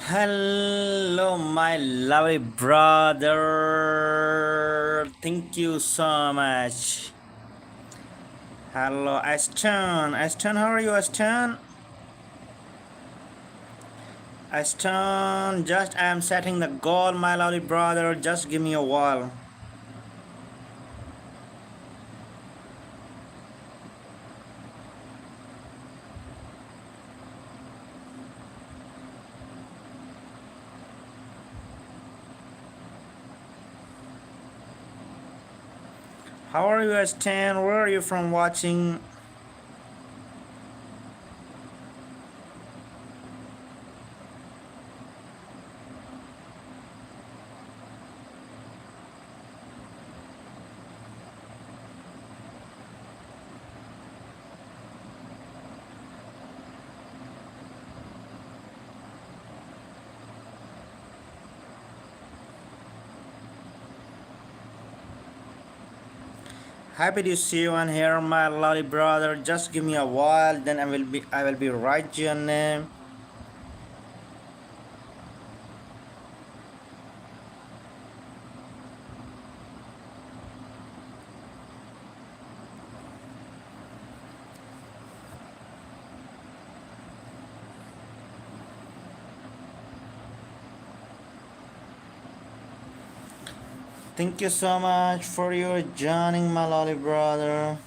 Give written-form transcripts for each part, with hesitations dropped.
Hello, my lovely brother. Thank you so much. Hello, Ashton. Ashton, how are you, Ashton? Ashton, just I am setting the goal, my lovely brother. Just give me a while. How are you, Ashton? Where are you from watching? Happy to see you on here, my lovely brother. Just give me a while, then I will be right your name. Thank you so much for your joining, my lovely brother.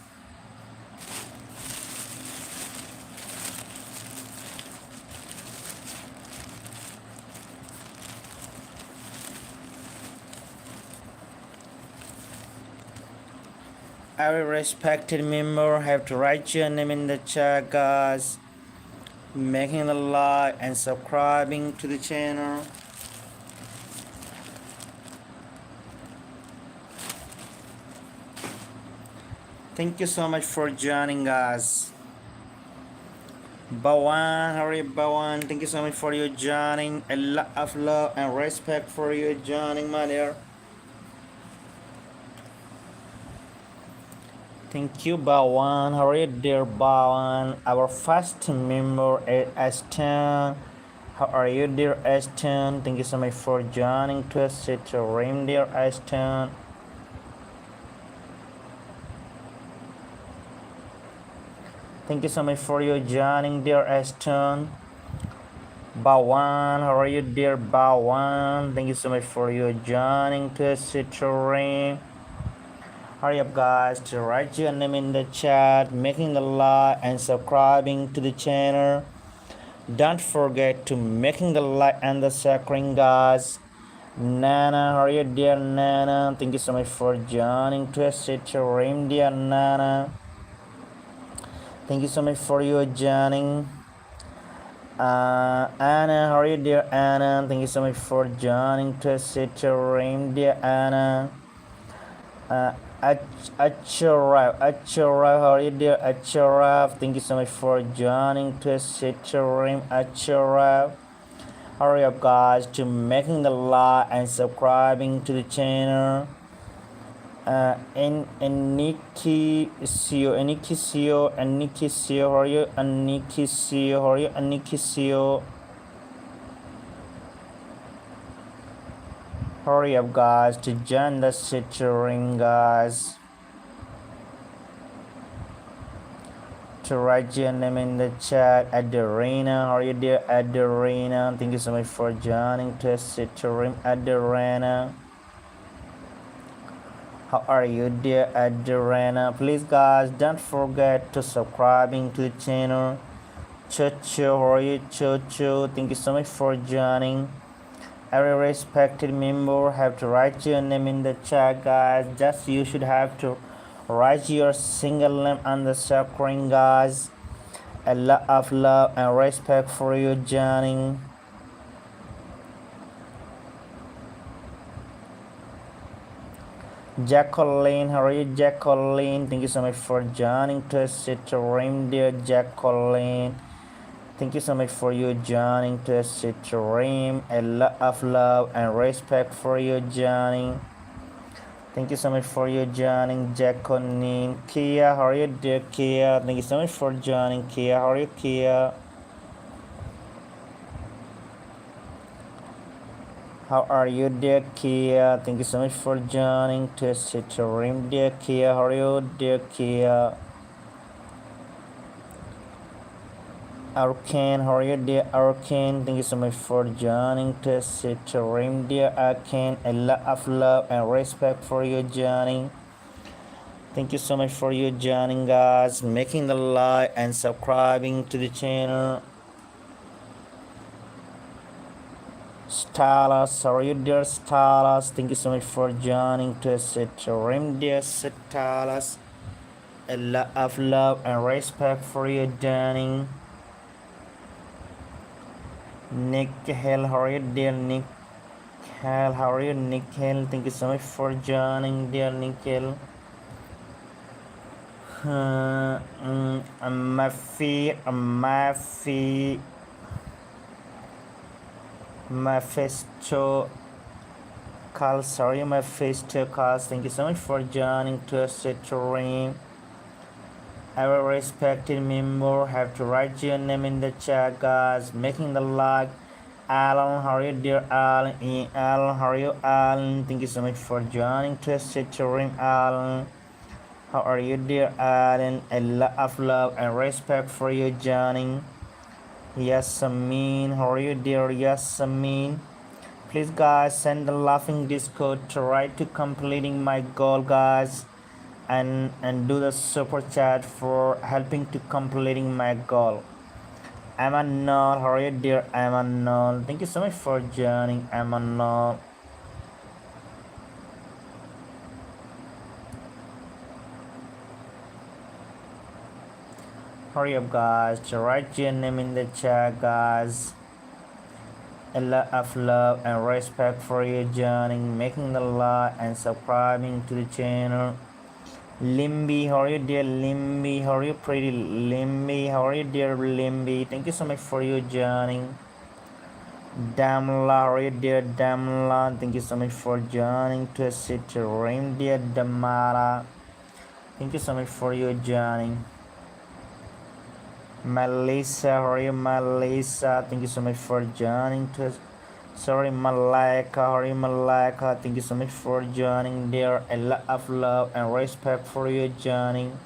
Every respected member have to write your name in the chat, guys. Making the like and subscribing to the channel. Thank you so much for joining us. Bawan, how are you, Bawan? Thank you so much for your joining. A lot of love and respect for your joining, my dear. Thank you, Bawan. How are you, dear Bawan? Our first member is Ashton. How are you, dear Ashton? Thank you so much for joining to us, stream, dear Ashton. Thank you so much for your joining, dear Ashton. Bawan, how are you, dear Bawan? Thank you so much for your joining to us, stream. Hurry up, guys, to write your name in the chat, making a like and subscribing to the channel. Don't forget to making the like and the sharing, guys. Nana, how are you, dear Nana? Thank you so much for joining to us, stream, dear Nana. Thank you so much for your joining. Anna, how are you, dear Anna? Thank you so much for joining to us, stream, dear Anna. Acharaf, how are you, dear Acharaf? Thank you so much for joining to stream, Acharaf. Hurry up, guys, to making the like and subscribing to the channel. Nikki Seo, Nikki Seo, and Nikki Seo, how are you? And Nikki Seo, how are you? And Nikki Seo. Hurry up, guys, to join the stream, guys. To write your name in the chat. Adarina, how are you, dear Adarina? Thank you so much for joining to stream, Adarina. How are you, dear Adarina? Please, guys, don't forget to subscribing to the channel. Chocho, how are you, Chocho? Thank you so much for joining. Every respected member have to write your name in the chat, guys. Just you should have to write your single name on the screen, guys. A lot of love and respect for you joining. Jacqueline, how are you, Jacqueline? Thank you so much for joining to stream, dear Jacqueline. Thank you so much for you joining to stream. A lot of love and respect for you joining. Thank you so much for your joining, Jacqueline. Kia, how are you, dear Kia? Thank you so much for joining, Kia. How are you, Kia? How are you, dear Kia? Thank you so much for joining to stream, dear Kia. How are you, dear Kia? Arcane, how are you, dear Arcane? Thank you so much for joining to stream, dear Arcane. A lot of love and respect for you joining. Thank you so much for you joining, guys, making the like and subscribing to the channel. Stalas, how are you, dear Stalas? Thank you so much for joining to stream, dear Stalas. A lot of love and respect for you joining. Nick Hell, how are you, dear Nick Hell? How are you, Nick Hell? Thank you so much for joining, dear Nick Hell. Mephisto Carl, sorry, Mephisto Carl. Thank you so much for joining to stream. Our respected member have to write your name in the chat, guys. Making the like. Alan, how are you, dear Alan? Alan, how are you, Alan? Thank you so much for joining to stream, Alan. How are you, dear Alan? A lot of love and respect for you joining. Yasamin, how are you, dear Yasamin? Please, guys, send the laughing Discord to right to completing my goal, guys, and do the super chat for helping to completing my goal. Amanol, how are you, dear Amanol? Thank you so much for joining, Amanol. Hurry up, guys, to write your name in the chat, guys. A lot of love and respect for you joining, making the like and subscribing to the channel. Limby, how are you, dear Limby? How are you, pretty Limby? How are you, dear Limby? Thank you so much for you joining. Damla, how are you, dear Damla? Thank you so much for joining to stream, dear Damara. Thank you so much for you joining. Melissa, how are you, Melissa? Thank you so much for joining to. Sorry, Malika, how are you, Malika? Thank you so much for joining, dear. A lot of love and respect for you joining.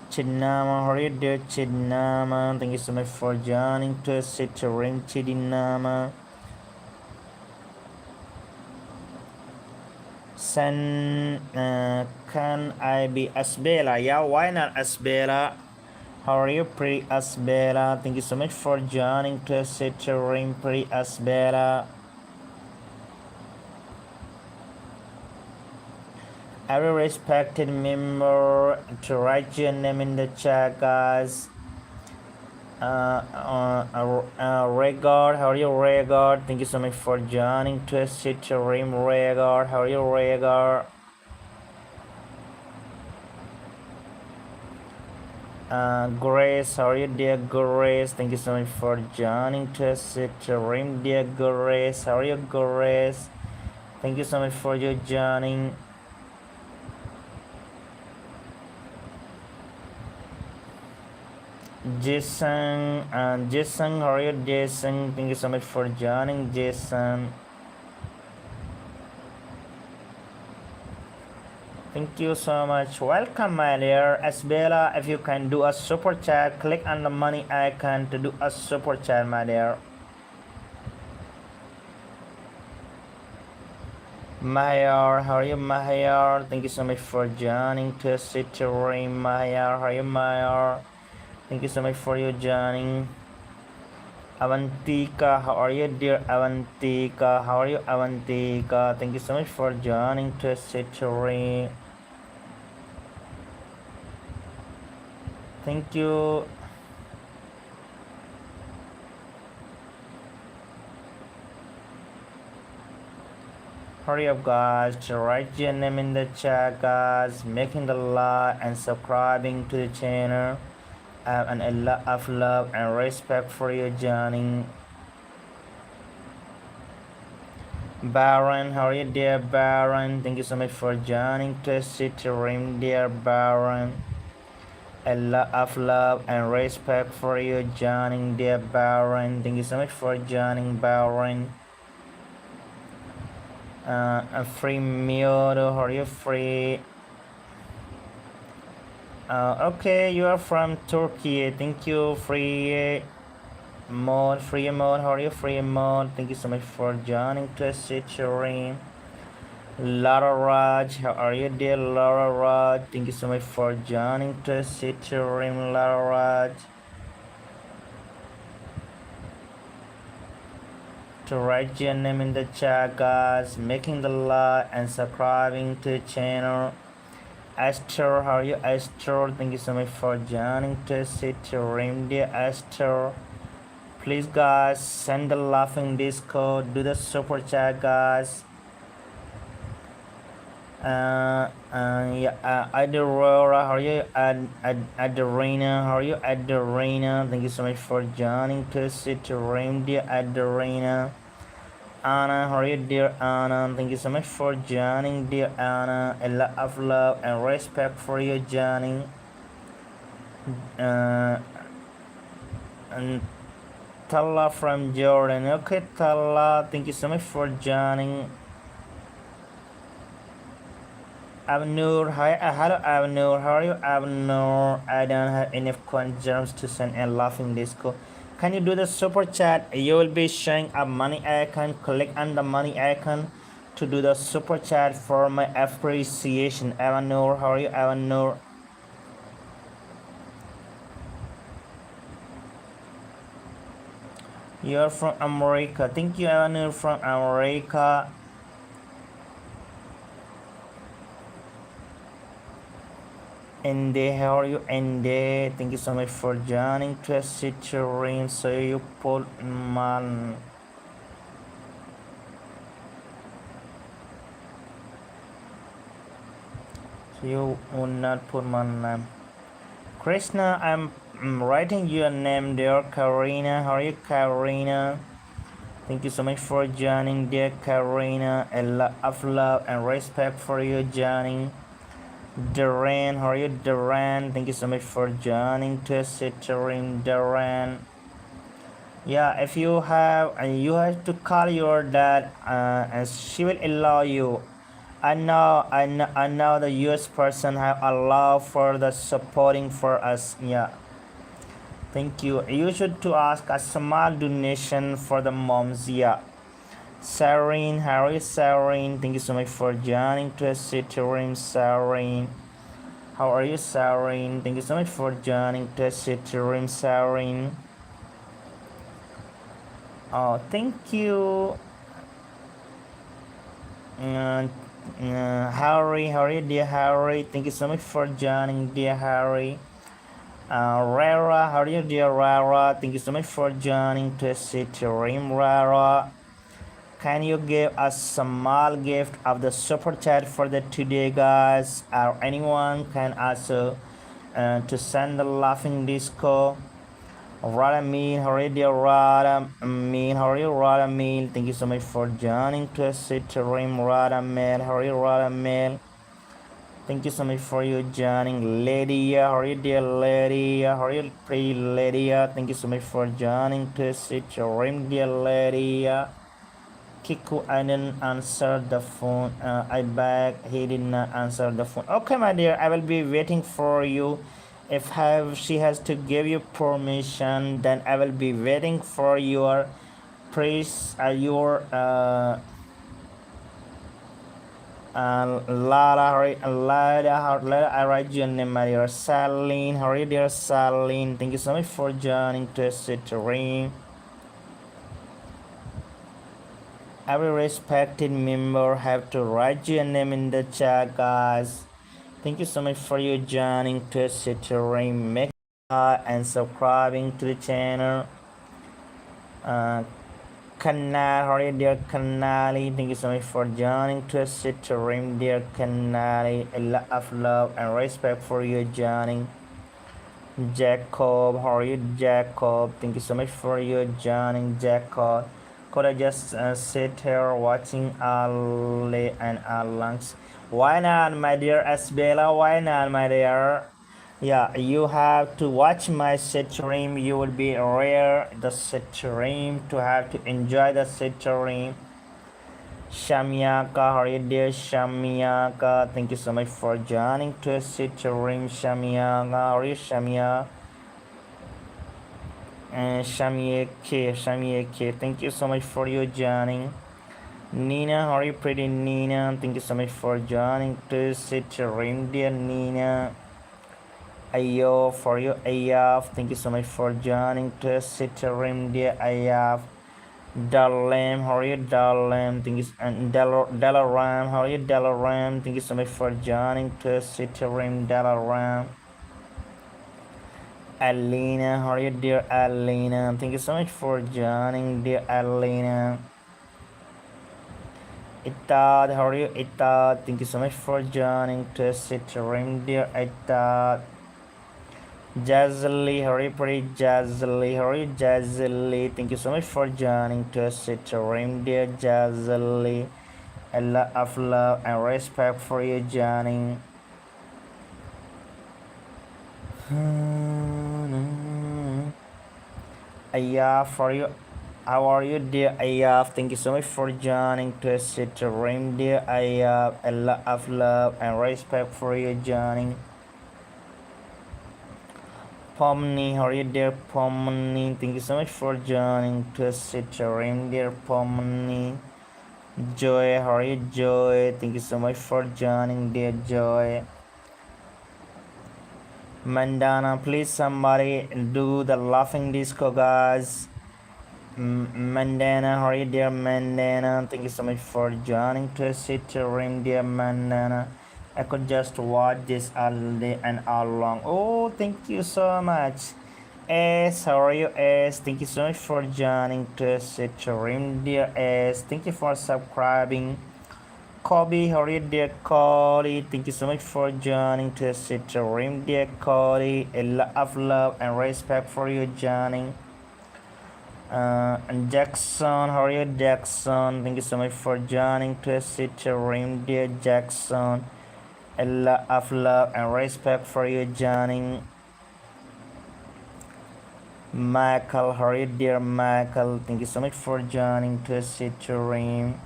Chidnama, how are you, dear Chidnama? Thank you so much for joining to stream, Chidnama. Can I be Asbela? Yeah, why not, Asbela? How are you, pretty Asbela? Thank you so much for joining to stream, pretty Asbela. Every respected member to write your name in the chat, guys. Regard, how are you, Regard? Thank you so much for joining to stream, Regard. How are you, Regard? Grace, how are you, dear Grace? Thank you so much for joining to stream, dear Grace. How are you, Grace? Thank you so much for your joining. Jason, Jason, how are you, Jason? Thank you so much for joining, Jason. Thank you so much. Welcome, my dear Asbela. If you can do a super chat, click on the money icon to do a super chat, my dear. Mahayar, how are you, Mahayar? Thank you so much for joining to stream, Mahayar. How are you, Mahayar? Thank you so much for your joining. Avantika, how are you, dear Avantika? How are you, Avantika? Thank you so much for joining to stream. Thank you. Hurry up, guys, to write your name in the chat, guys. Making the like and subscribing to the channel. And a lot of love and respect for you joining. Baron, how are you, dear Baron? Thank you so much for joining to stream, dear Baron. A lot of love and respect for you joining, dear Baron. Thank you so much for joining, Baron. A free meal, are you free? Okay, you are from Turkey. Thank you, free mode, how are you, free mode? Thank you so much for joining Twisted Stream. Lara Raj, how are you, dear Lara Raj? Thank you so much for joining Twisted Stream, Lara Raj. To write your name in the chat, guys, making the like and subscribing to the channel. Esther, how are you, Esther? Thank you so much for joining Twisted Stream, dear Esther. Please, guys, send the laughing disco, do the super chat, guys. Yeah, Aurora, how are you? Adarina, how are you? Adarina, thank you so much for joining Twisted Stream, dear Adarina. Anna, how are you, dear Anna? Thank you so much for joining, dear Anna. A lot of love and respect for you, joining. And Tala from Jordan. Okay, Tala, thank you so much for joining. Abnur, hi, hello Abnur, how are you, Abnur? I don't have enough coin germs to send a laughing disco. Can you do the super chat? You will be showing a money icon. Click on the money icon to do the super chat for my appreciation. Abnur, how are you, Abnur? You're from America. Thank you, Abnur, from America. Ende, how are you, Ende? Thank you so much for joining Twisted Stream. So you put man. So you will not put my name. Krishna, I'm writing your name there. Karina, how are you, Karina? Thank you so much for joining, dear Karina. A lot of love and respect for you joining. Duran, how are you, Duran? Thank you so much for joining Twisted Stream, Duran. Yeah, if you have to call your dad, and she will allow you. I know the US person have allowed for the supporting for us. Yeah, thank you. You should to ask a small donation for the moms. Yeah. Sareen, how are you, Sareen? Thank you so much for joining Twisted Stream, Sareen. How are you, Sareen? Thank you so much for joining Twisted Stream, Sareen. Oh, thank you. Harry, how are you, dear Harry? Thank you so much for joining, dear Harry. Rara, how are you, dear Rara? Thank you so much for joining Twisted Stream, Rara. Can you give us a small gift of the super chat for the today, guys? Or anyone can also to send the laughing disco. Radamil, how are you, Radamil? How are you, Radamil? Thank you so much for joining Twisted Stream, Radamil. How are you, Radamil? Thank you so much for you joining, Lydia. How are you, dear Lydia? How are you, pretty Lydia? Thank you so much for joining Twisted Stream, dear Lydia. Kiku, I didn't answer the phone. I beg he did not answer the phone. Okay, my dear, I will be waiting for you. If she has to give you permission, then I will be waiting for your praise, Lara, I write your name, my dear. Saline, how are you, dear Saline? Thank you so much for joining Twisted Stream. Every respected member have to write your name in the chat, guys. Thank you so much for you joining Twisted Stream, make and subscribing to the channel. Kanal, how are you, dear Kanali? Thank you so much for joining Twisted Stream, dear Kanali. A lot of love and respect for you joining. Jacob, how are you, Jacob? Thank you so much for you joining, Jacob. Could I just sit here watching Ale and Alangs? Why not, my dear Asbella? Why not, my dear? Yeah, you have to watch my stream. You will be rare the stream to have to enjoy the stream. Shamiyaka, how are you dear Shamiyaka? Thank you so much for joining to stream. Shamiyaka, how are you Shamia? And Shamiyake, thank you so much for your joining. Nina, how are you pretty Nina? Thank you so much for joining to stream, dear Nina. Ayo for you Ayaf, thank you so much for joining to stream, dear Ayaf. Dalam, how are you Dalam? Thank you, and Dalaram, how are you Dalaram? Thank you so much for joining to stream, Dalaram. Alina, how are you dear Alina? Thank you so much for joining, dear Alina. Itad, how are you Itad? Thank you so much for joining to stream, dear Itad. Jazzy, how are you pretty Jazzy? How are you Jazzy? Thank you so much for joining to stream, dear Jazzy. A lot of love and respect for you joining. Ayaf, for you. How are you, dear Ayaf? Thank you so much for joining to stream, dear Ayaf. A lot of love and respect for you joining. Pomni, how are you, dear Pomni? Thank you so much for joining to stream, dear Pomni. Joy, how are you, Joy? Thank you so much for joining, dear Joy. Mandana, please somebody do the laughing disco, guys. Mandana, how are you, dear Mandana? Thank you so much for joining to stream, dear Mandana. I could just watch this all day and all long. Oh, thank you so much. S, how are you, S? Thank you so much for joining to stream, dear S. Thank you for subscribing. Kobe, how are you, dear Cody? Thank you so much for joining to stream, dear Cody. A lot of love and respect for you joining. And Jackson, how are you, Jackson? Thank you so much for joining to stream, dear Jackson. A lot of love and respect for you joining. Michael, how are you, dear Michael? Thank you so much for joining to stream.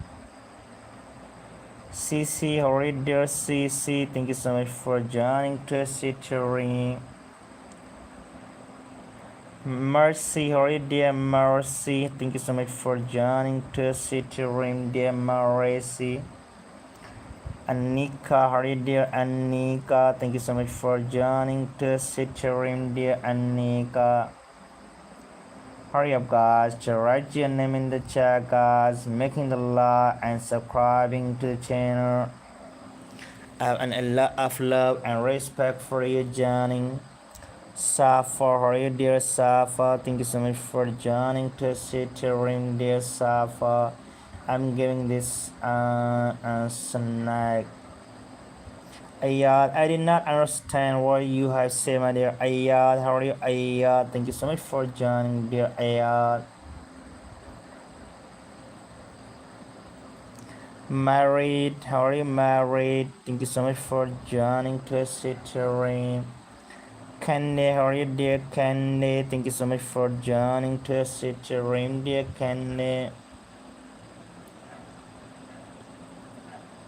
CC, how are you, dear CC? Thank you so much for joining to stream. Mercy, how are you, dear Mercy? Thank you so much for joining to stream, dear Mercy. Anika, how are you, dear Anika? Thank you so much for joining to stream, dear Anika. Hurry up, guys, to write your name in the chat, guys, making the like and subscribing to the channel. And a lot of love and respect for you joining. Safa, how are you, dear Safa? Thank you so much for joining to stream, dear Safa. I'm giving this snack. Ayad, I did not understand what you have said, my dear Ayad. How are you, Ayad? Thank you so much for joining, dear Ayad. Married, how are you, married? Thank you so much for joining to stream. Candy, how are you, dear Candy? Thank you so much for joining to stream, dear Candy.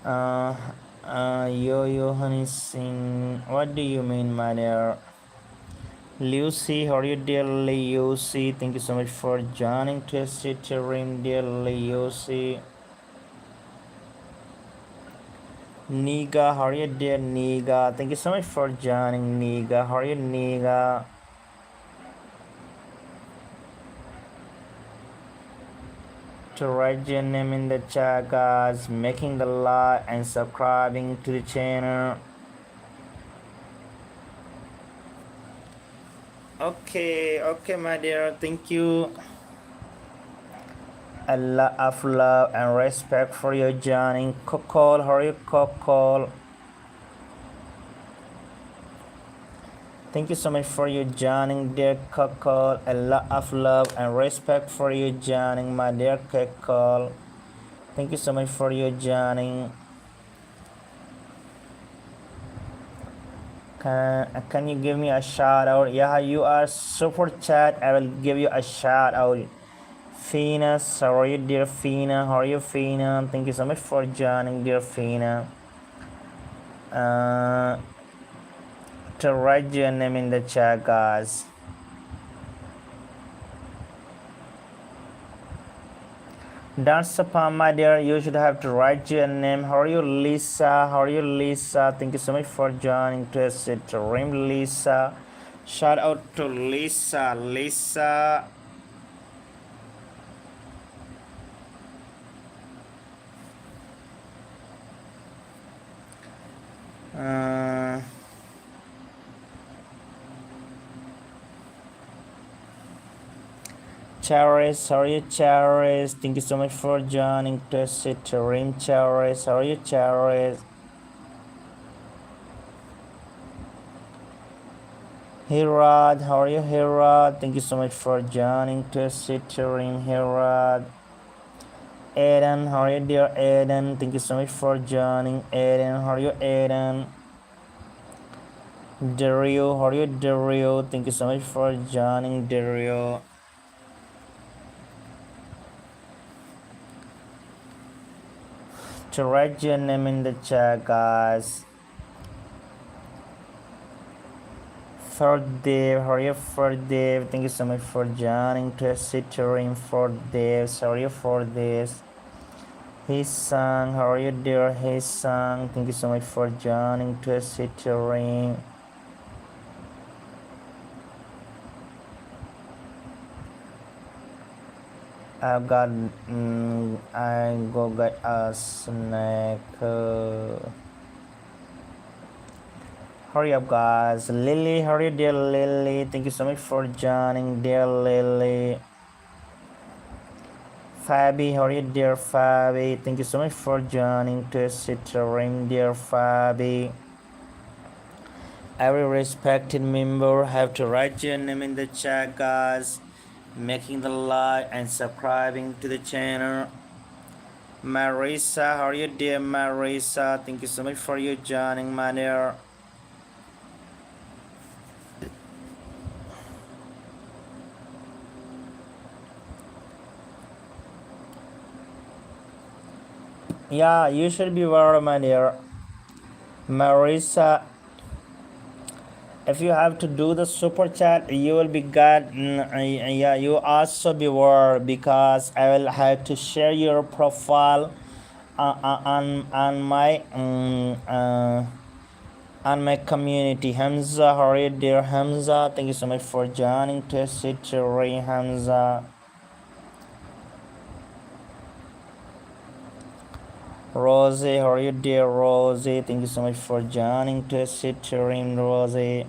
Yo honey sing. What do you mean, my dear? Lucy, how are you, dear Lucy? Thank you so much for joining to stream, dear Lucy. Niga, how are you, dear Niga? Thank you so much for joining, Niga. How are you, Niga? To write your name in the chat, guys, making the like and subscribing to the channel. Okay, my dear, thank you. A lot of love and respect for your joining. Kokol, how are you, Kokol? Thank you so much for your joining, dear Kokol. A lot of love and respect for your joining, my dear Kokol. Thank you so much for your joining. Can you give me a shout out? Yeah, you are super chat. I will give you a shout out. Fina, how are you, dear Fina? How are you, Fina? Thank you so much for joining, dear Fina. To write your name in the chat, guys. That's upon my dear. You should have to write your name. How are you, Lisa? How are you, Lisa? Thank you so much for joining to stream, Lisa. Shout out to Lisa. Lisa. Uh, Charis, how are you, Charis? Thank you so much for joining to stream, Charis. How are you, Charis? Herod, how are you, Herod? Thank you so much for joining to stream, Herod. Aiden, how are you, dear Aiden? Thank you so much for joining, Aiden. How are you, Aiden? Dario, how are you, Dario? Thank you so much for joining, Dario. To write your name in the chat, guys. Fardev, how are you, Fardev? Thank you so much for joining to stream, Fardev. Sorry for this. His song, how are you, dear? His song, thank you so much for joining to stream. I've got I go get a snack. Hurry up, guys. Lily, hurry, dear Lily. Thank you so much for joining, dear Lily. Fabi, hurry, dear Fabi. Thank you so much for joining to stream, dear Fabi. Every respected member have to write your name in the chat, guys. Making the like and subscribing to the channel. Marisa, how are you, dear Marisa? Thank you so much for you joining, my dear. Yeah, you should be aware, my dear. Marisa, if you have to do the super chat, you will be glad. Yeah, you also be aware because I will have to share your profile on my on my community. Hamza, how are you, dear Hamza? Thank you so much for joining to stream, Hamza. Rosie, how are you, dear Rosie? Thank you so much for joining to stream, Rosie.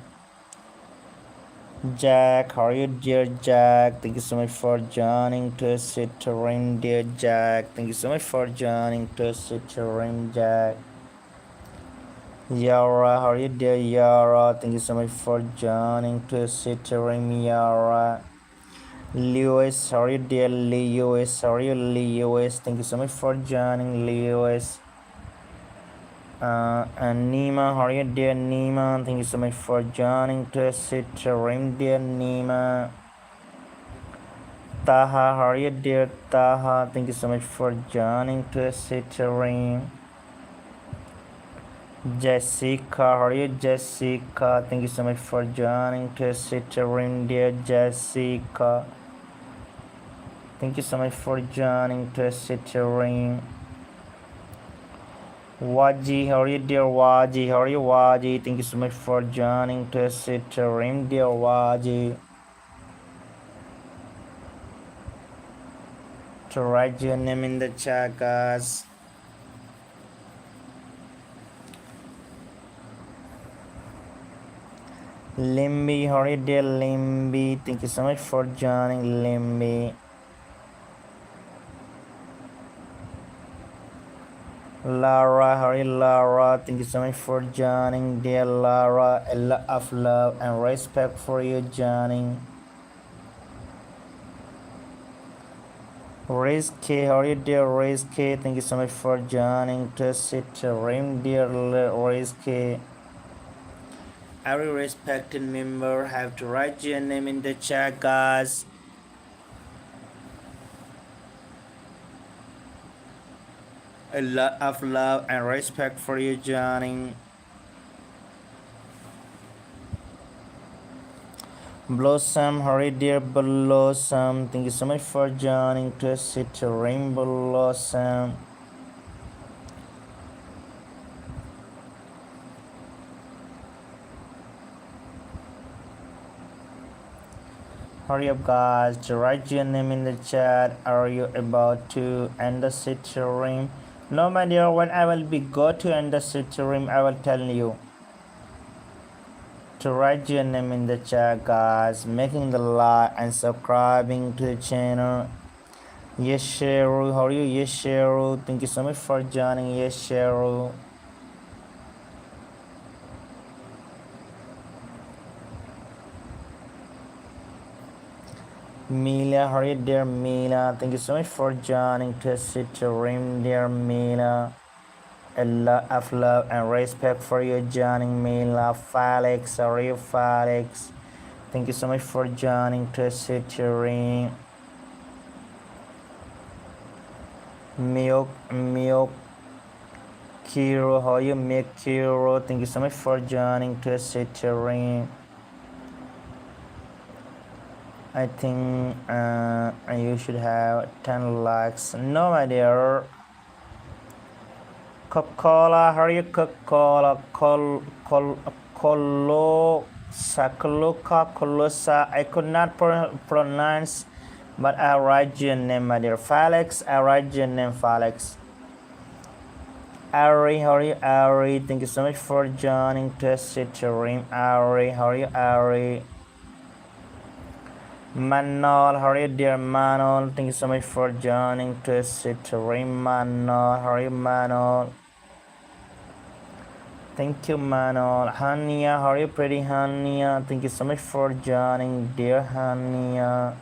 Jack, how are you, dear Jack? Thank you so much for joining to stream, dear Jack. Thank you so much for joining to stream, Jack. Yara, how are you, dear Yara? Thank you so much for joining to stream, Yara. Lewis, how are you, dear Lewis? How are you, Lewis? Thank you so much for joining, Lewis. And Nima, how are you, dear Nima? Thank you so much for joining to stream, dear Nima. Taha, how are you, dear Taha? Thank you so much for joining to stream. Jessica, how are you, Jessica? Thank you so much for joining to stream, dear Jessica. Thank you so much for joining to stream. Waji, how are you, dear Waji? How are you, Waji? Thank you so much for joining to stream, dear Waji. To write your name in the chat, guys. Limby, how are you, dear Limby? Thank you so much for joining, Limby. Lara, how are you, Lara? Thank you so much for joining, dear Lara. A lot of love and respect for you joining. Rizky, how are you, dear Rizky? Thank you so much for joining to stream, dear Rizky. Every respected member have to write your name in the chat, guys. A lot of love and respect for you joining. Blossom, hurry dear Blossom. Thank you so much for joining to sit Rainbow Blossom. Hurry up guys to write your name in the chat. Are you about to end the city rim? No, my dear, when I will be go to end the city rim, I will tell you to write your name in the chat, guys, making the like and subscribing to the channel. Yes, Cheryl, how are you? Yes, Cheryl, thank you so much for joining. Yes, Cheryl. Mila, how are you, dear Mila? Thank you so much for joining to City Rim, dear Mila. A lot of love and respect for you joining, Mila. Felix, how are you, Felix? Thank you so much for joining to City Rim. Milk, Kiro, how are you, Milk Kiro? Thank you so much for joining to City Rim. I think you should have 10 likes. No, my dear. Coca-Cola, how are you, Coca-Cola? Colosa. I could not pronounce, but I write your name, my dear. Felix, I write your name, Felix. Ari, how are you, Ari? Thank you so much for joining to City Rim. Ari, how are you, Ari? Manol, how are you, dear Manol? Thank you so much for joining to City Rim. Manol, how are you, Manol? Thank you, Manol. Hania, how are you, pretty Hania? Thank you so much for joining, dear Hania.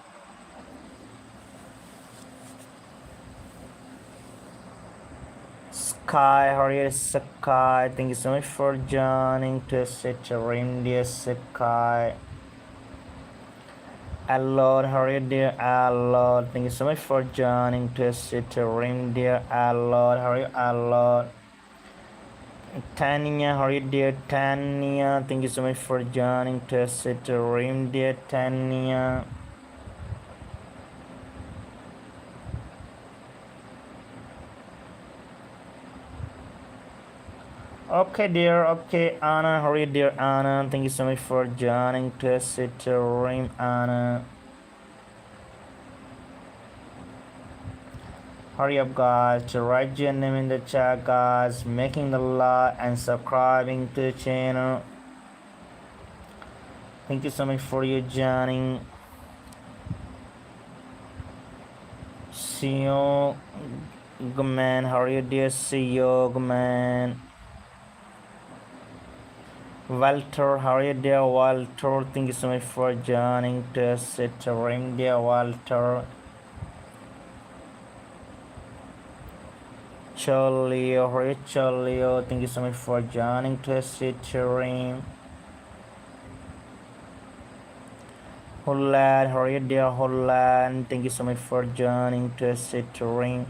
Sky, how are you, Sky? Thank you so much for joining to City Rim, dear Sky. Allot, how are you, dear Allot? Thank you so much for joining to City Rim, dear Allot. How are you, Allot? Tanya, how are you, dear Tanya? Thank you so much for joining to City Rim, dear Tanya. Okay, dear. Okay, Anna, how are you, dear Anna? Thank you so much for joining to City Rim, Anna. Hurry up, guys, to write your name in the chat, guys, making the like and subscribing to the channel. Thank you so much for you joining. CEO Gman, how are you, dear CEO Gman? Walter, how are you, dear Walter? Thank you so much for joining to City Rim, dear Walter. Cholio, how are you, Cholio? Thank you so much for joining to City Rim. Holland, how are you, dear Holland? Thank you so much for joining to City Rim.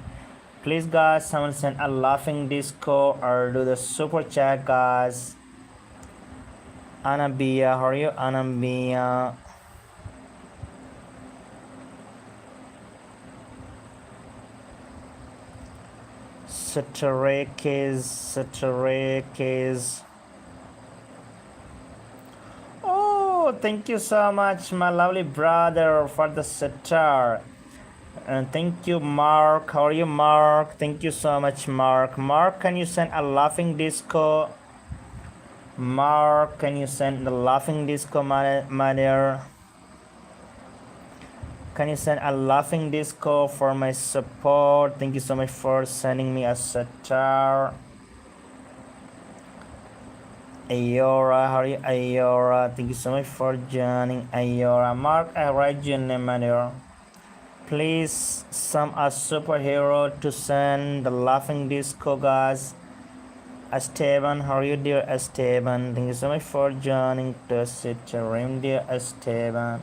Please, guys, someone send a laughing disco or do the super chat, guys. Anabia, how are you, Anabia? Satarekes. Oh, thank you so much, my lovely brother, for the sitar. And thank you, Mark. How are you, Mark? Thank you so much, Mark. Mark, can you send a laughing disco? Mark, can you send the laughing disco, my dear? Can you send a laughing disco for my support? Thank you so much for sending me a sitar. Ayora, how are you, Ayora? Thank you so much for joining, Ayora. Mark, I write your name, my dear. Please, some a superhero to send the laughing disco, guys. Esteban, how are you, dear Esteban? Thank you so much for joining to sit room, dear Esteban.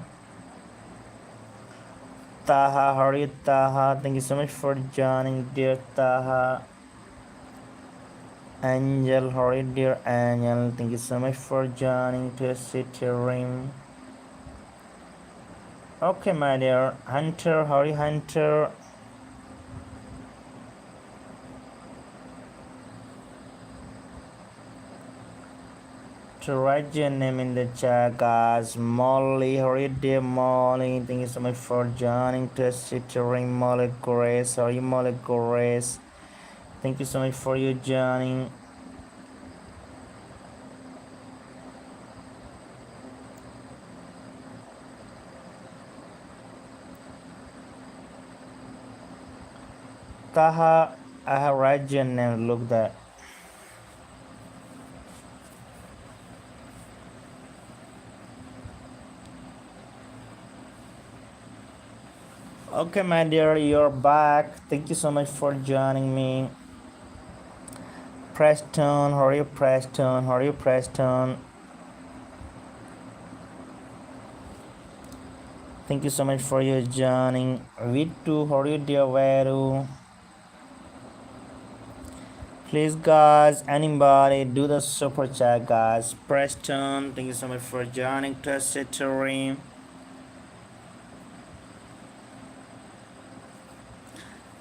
Taha, how are you, Taha? Thank you so much for joining, dear Taha. Angel, how are you, dear Angel? Thank you so much for joining to sit room. Okay, my dear Hunter, how are you, Hunter? To write your name in the chat, guys. Molly, how are you, dear Molly? Thank you so much for joining to sit ring. Molly Grace, how are you, Molly Grace? Thank you so much for you joining. Taha, I have write your name. Look that. Okay, my dear, you're back. Thank you so much for joining me. Preston, how are you, Preston? How are you, Preston? Thank you so much for your joining. Vitu, how are you, dear Veru? Please, guys, anybody do the super chat, guys. Preston, thank you so much for joining Tessitory.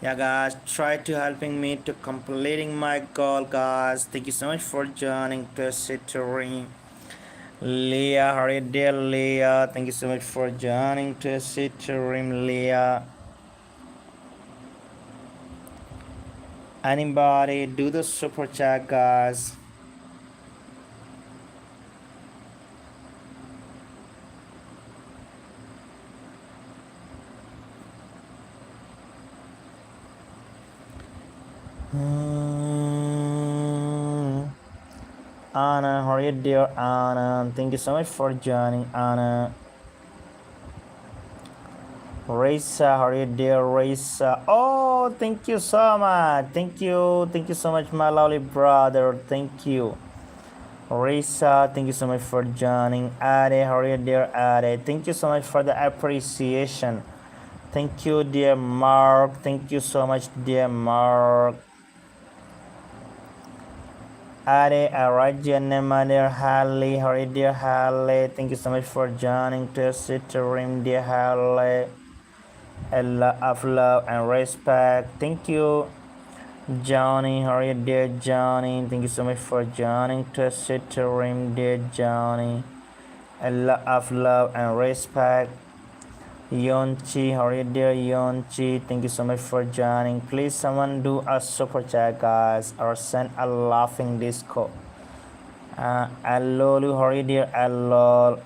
Yeah, guys, try to helping me to completing my goal, guys. Thank you so much for joining Tessitory. Leah, how are you, dear Leah? Thank you so much for joining Tessitory, Leah. Anybody do the super chat, guys. Anna, how are you, dear Anna? Thank you so much for joining, Anna. Raisa, how are you, dear Raisa? Oh, thank you so much. Thank you so much, my lovely brother. Thank you. Raisa, thank you so much for joining. Ade, how are you, dear Ade? Thank you so much for the appreciation. Thank you, dear Mark. Thank you so much, dear Mark. Ade, Arajana, my dear Harley. How are you, dear Harley? Thank you so much for joining to sit to room, dear Harley. A lot of love and respect. Thank you, Johnny. How are you, dear Johnny? Thank you so much for joining to sit to room, dear Johnny. A lot of love and respect. Yonchi, how are you, dear Yonchi? Thank you so much for joining. Please, someone do a super chat, guys, or send a laughing disco. Hello, how are you, dear? Hello.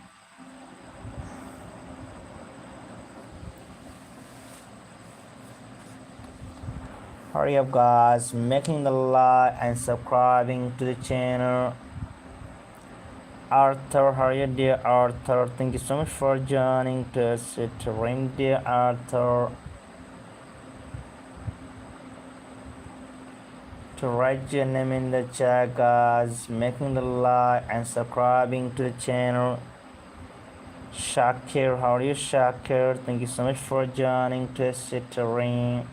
Hurry up, guys, making the like and subscribing to the channel. Arthur, how are you, dear Arthur? Thank you so much for joining to stream, dear Arthur. To write your name in the chat, guys, making the like and subscribing to the channel. Shakir, how are you, Shakir? Thank you so much for joining to stream.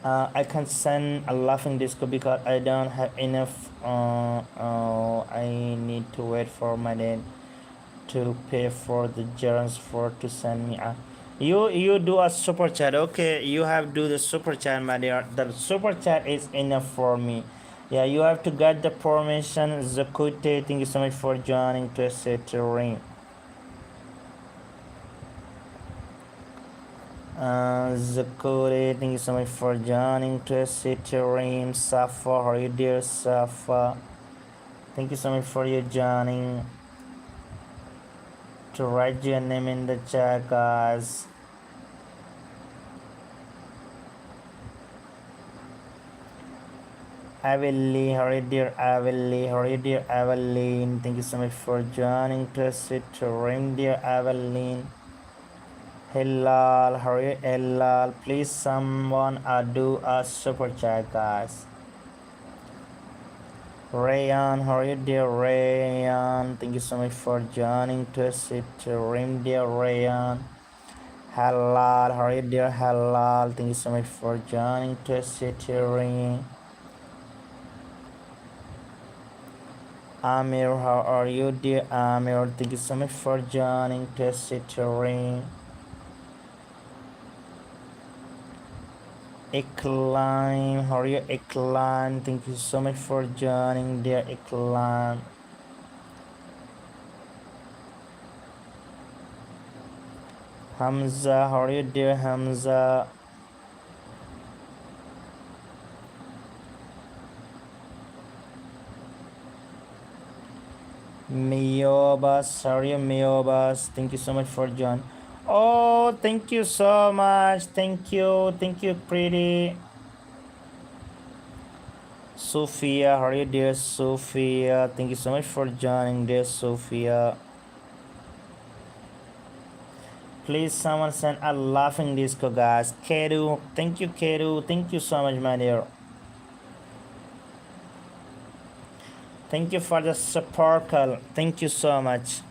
I can't send a laughing disco because I don't have enough. I need to wait for my dad to pay for the germs for to send me a. You do a super chat, okay? You have do the super chat, my dear. The super chat is enough for me. Yeah, you have to get the permission. Zakute, thank you so much for joining to set to ring. Zakuri, thank you so much for joining to City Ream. Safa, how are you, dear Safa? Thank you so much for your joining. To write your name in the chat, guys. Avilly, how are you, dear Avilly? How are you, dear Aveline? Thank you so much for joining to City Ream, dear Aveline. Hilal, hurry, Hilal. Please, someone do a super chat, guys. Rayan, how are you, dear Rayan? Thank you so much for joining Twisted Rim, dear Rayan. Halal, how are you, dear Halal? Thank you so much for joining Twisted Rim. Amir, how are you, dear Amir? Thank you so much for joining Twisted Rim. Iklan, how are you, Iklan? Thank you so much for joining, dear Iklan. Hamza, how are you, dear Hamza? Miobas, how are you, Miobas? Thank you so much for joining. Oh, thank you so much. Thank you, pretty. Sophia, how are you, dear Sophia? Thank you so much for joining, dear Sophia. Please, someone send a laughing disco, guys. Keru, thank you, Keru. Thank you so much, my dear. Thank you for the sparkle. Thank you so much.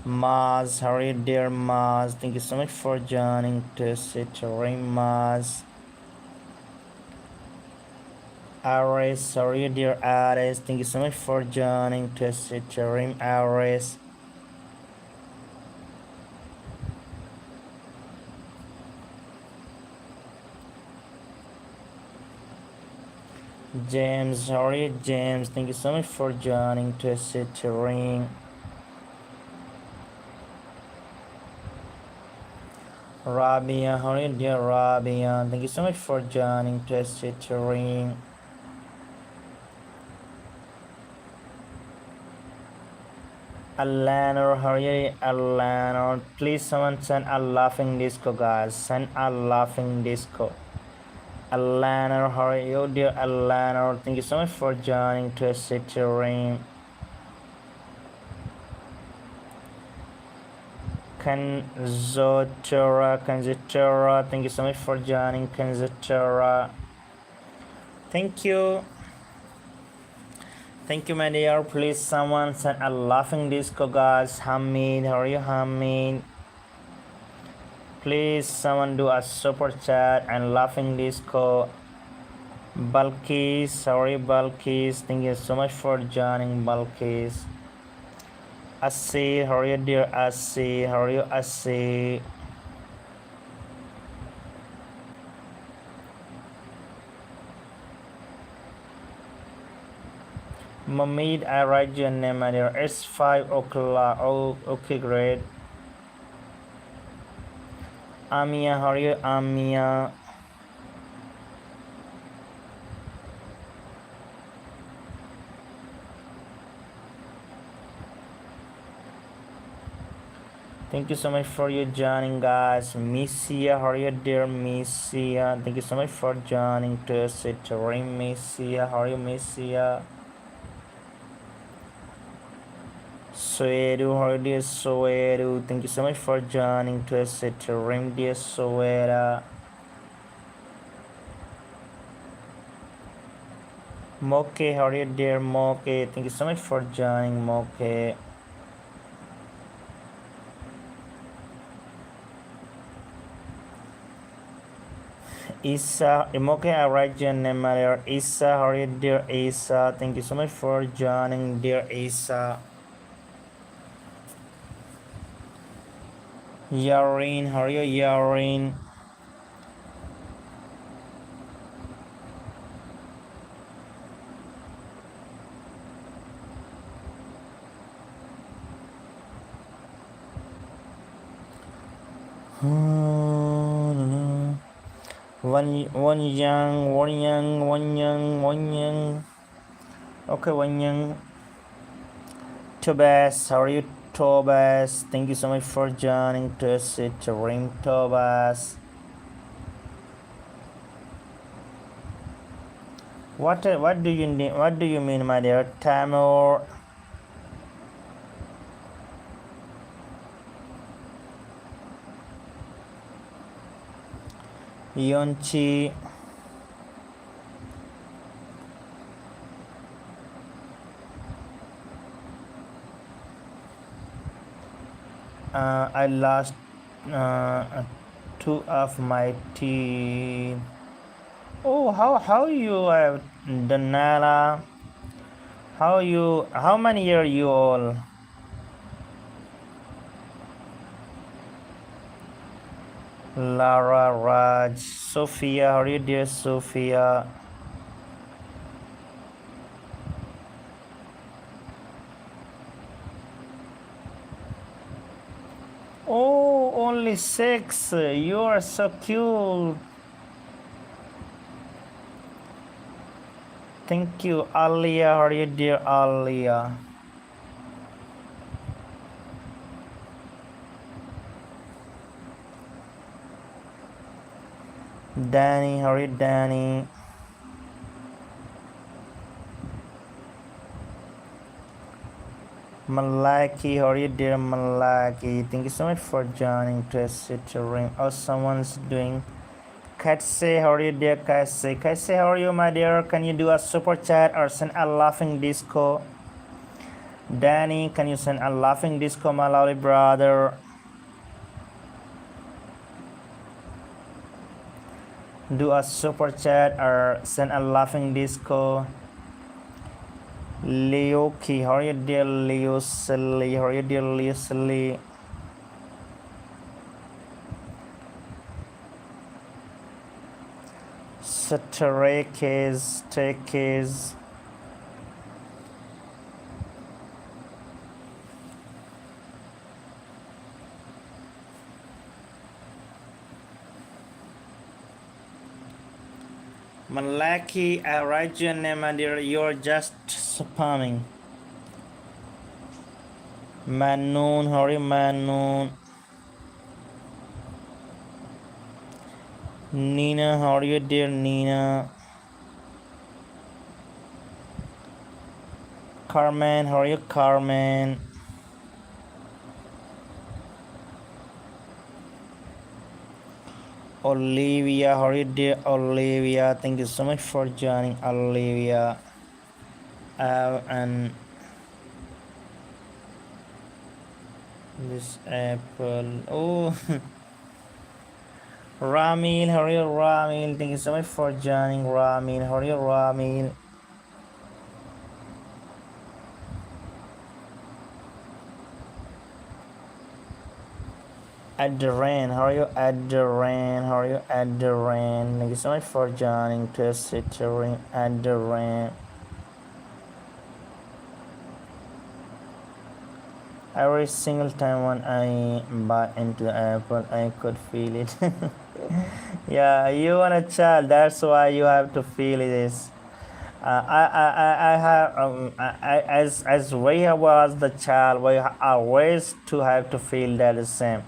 Maz, how are you, dear Maz? Thank you so much for joining to sit ring, Maz. Aris, how are you, dear Aris? Thank you so much for joining to sit ring, Aris. James, how are you, James? Thank you so much for joining to sit ring. Rabia, how are you, dear Rabia? Thank you so much for joining to sit ring. Alanor, how are you, Alanor? Please, someone send a laughing disco, guys. Send a laughing disco. Alanor, how are you, dear Alanor? Thank you so much for joining to City Ring. Kanzotora, thank you so much for joining, Kanzotora. Thank you. Thank you, my dear. Please, someone send a laughing disco, guys. Hamid, how are you, Hamid? Please, someone do a super chat and laughing disco. Balkis, sorry, Balkis. Thank you so much for joining, Balkis. Asi, how are you, dear Asi? How are you, Asi? Mamid, I write your name, my dear. It's 5 o'clock. Oh, okay, great. Amia, how are you, Amia? Thank you so much for your joining, guys. Missia, how are you, dear Missia? Thank you so much for joining to sit ring, Missia. How are you, Missia? Soeru, how are you, dear Soeru? Thank you so much for joining to sit ring, dear Soera. Moke, how are you, dear Moke? Thank you so much for joining, Moke. Isa, Moke, I write your name earlier. Isa, how are you, dear Isa? Thank you so much for joining, dear Isa. Yarin, how are you, Yarin? One young. Okay, one young. Tobas, how are you, Tobas? Thank you so much for joining to sit ring, Tobas. What do you mean, my dear Tamor? Yonchi. I lost two of my teeth. Oh, how you have Danala? How many year you all? Lara, Raj, Sophia, how are you dear Sophia? Oh, only 6. You are so cute. Thank you, Alia. How are you, dear Alia? Danny, how are you, Danny? Malaki, how are you, dear Malaki? Thank you so much for joining Twisted Ring. Oh, someone's doing. Katse, how are you, dear Katse? Katse, how are you, my dear? Can you do a super chat or send a laughing disco? Danny, can you send a laughing disco, my lovely brother? Do a super chat or send a laughing disco. Leo Key, how are you, dear Leo Silly? How are you, dear Leo Silly? Satarekes, Tekes. Malaki, I write your name, my dear. You're just spamming. Manoon, how are you, Manoon? Nina, how are you, dear Nina? Carmen, how are you, Carmen? Olivia, how are you, dear Olivia? Thank you so much for joining, Olivia. And this apple. Oh, Ramil, how are you, Ramil? Thank you so much for joining, Ramil. How are you, Ramil? Adran, how are you, Adran? How are you, Adran? Thank you so much for joining Twisted Ring, Adran. Every single time when I bite into the apple, I could feel it. Yeah, you want a child, that's why you have to feel this. I have as we was the child, we always to have to feel that the same.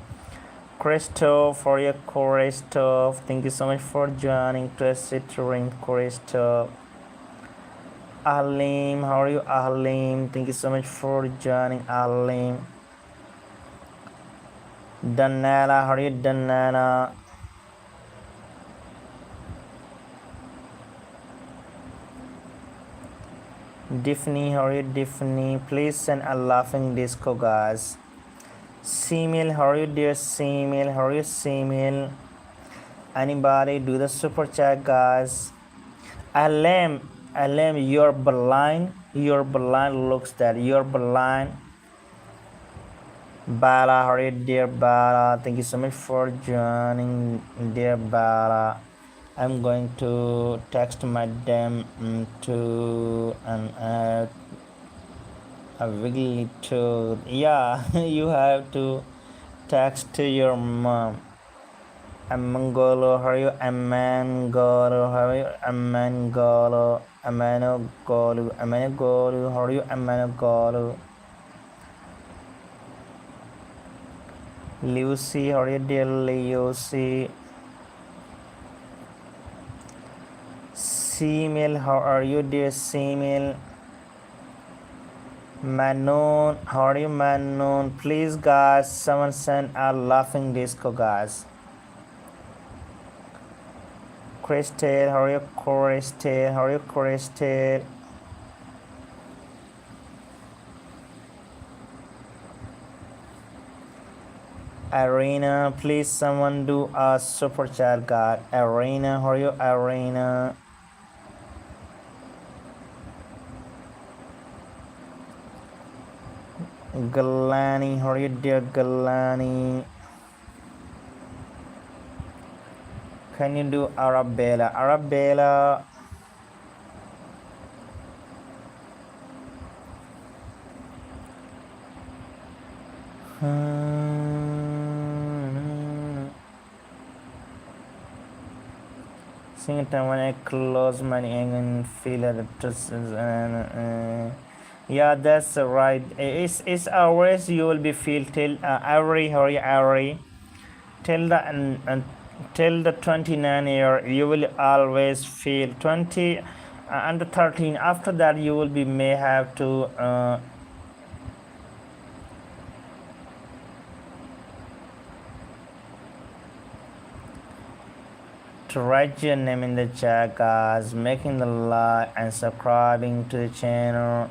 Christoph, for your Christoph, thank you so much for joining Twisted Ring, Christoph. Alim, how are you, Alim? Thank you so much for joining, Alim. Danana, how are you, Danana? Daphne, how are you, Daphne? Please send a laughing disco, guys. Simil, how are you, dear Simil? How are you, Simil? Anybody do the super chat, guys? Alam, you're blind. You're blind. Looks that you're blind. Bala, how are you, dear Bala? Thank you so much for joining, dear Bala. I'm going to text my dem to an a wiggly tooth. Yeah, you have to text to your mom. Amangolo, how are you? Amangolo, how are you? Amangolo, Amanogolo, Amanogolo, how are you? Amanogolo. Lucy, how are you, dear Lucy? Simil, how are you, dear Simil? Manon, how are you, Manon? Please, guys, someone send a laughing disco, guys. Crystal? How are you, Crystal? How are you, Crystal? Arena, please someone do a super chat, God. Arena, how are you, Arena? Galani, how are you, dear Galani? Can you do Arabella? Arabella. Sing it when I close my eyes and feel it. Yeah, that's right. It's always you will be feel till every till the till the 29 year you will always feel 20 and the 13. After that you will be may have to write your name in the chat, guys, making the like and subscribing to the channel.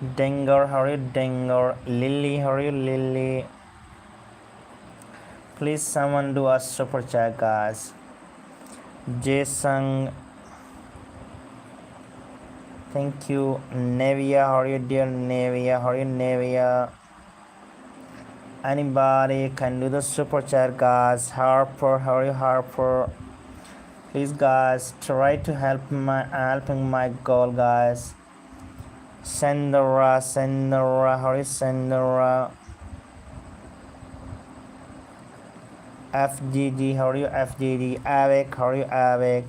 Denger, how are you, Denger? Lily, how are you, Lily? Please someone do a super chat, guys. Jason, thank you. Nevia, how are you, dear Nevia? How are you, Nevia? Anybody can do the super chat, guys. Harper, how are you, Harper? Please, guys, try to helping my goal, guys. Sandra, how are you, Sandra? FGG, how are you, FGG? Avik, how are you, Avik?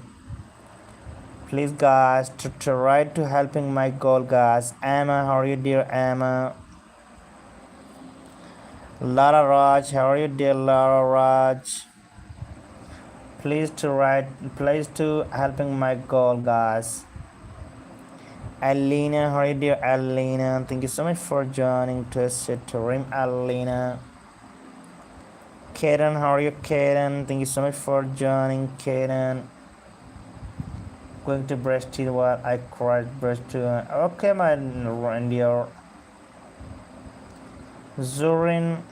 Please, guys, to try to helping my goal, guys. Emma, how are you, dear Emma? Lara Raj, how are you, dear Lara Raj? Please to helping my goal, guys. Alina, how are you, dear Alina? Thank you so much for joining Twisted to Rim, Alina. Kaden, how are you, Kaden? Thank you so much for joining, Kaden. Going to brush teeth while I cried brush to. Okay, my dear. Zurin,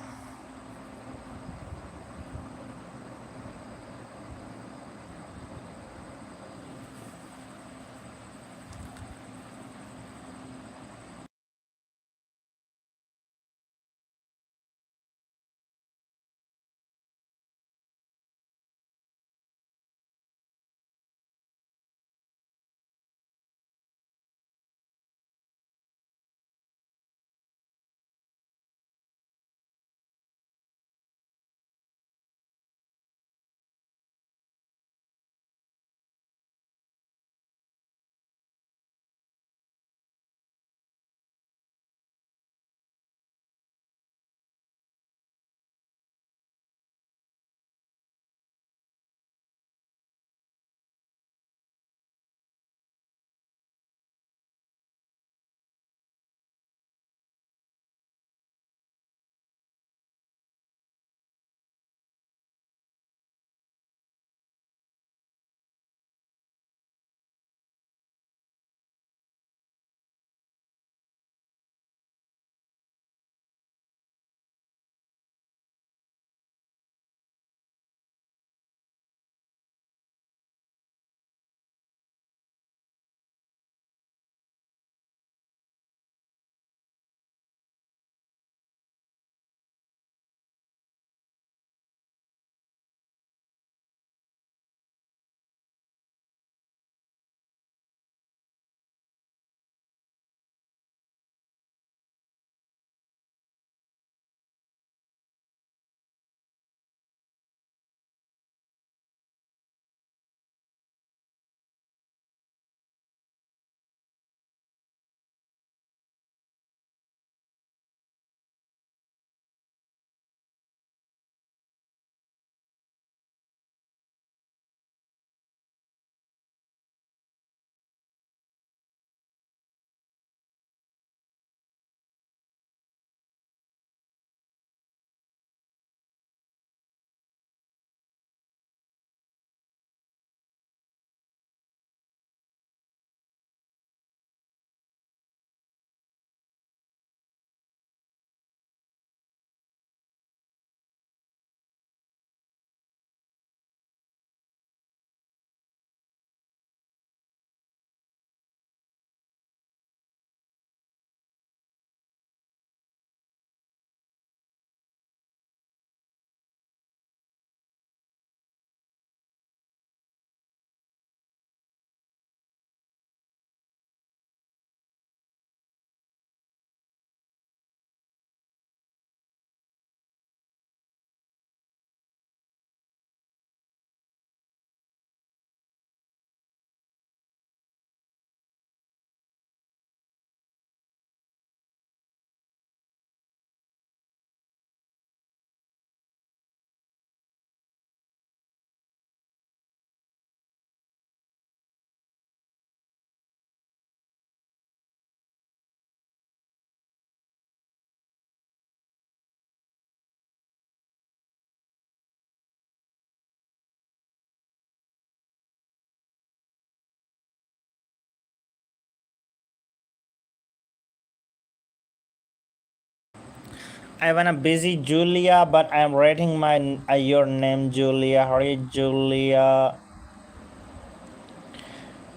I wanna busy Julia, but I'm writing my your name Julia. How are you, Julia?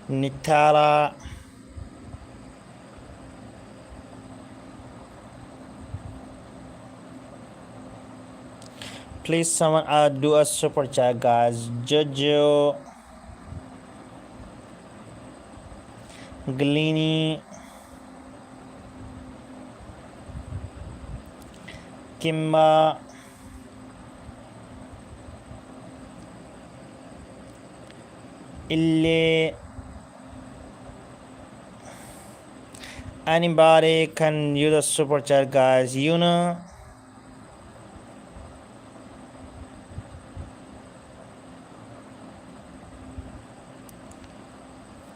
Nitala. Please, someone do a super chat, guys. Jojo, Glini, Kimba, Ille. Anybody can use a super chat, guys. You know.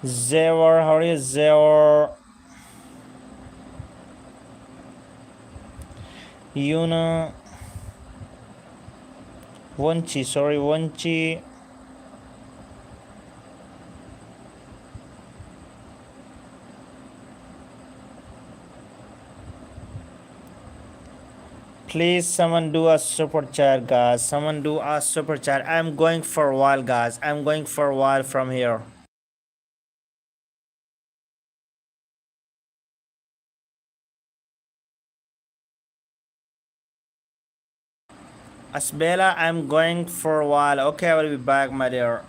Zewar, how are you, Zewar? Yuna, Wonchi, sorry, Wonchi. Please, someone do a super chat, guys. Someone do a super chat. I'm going for a while, guys. I'm going for a while from here. Asbela, I'm going for a while. Okay, I will be back, my dear.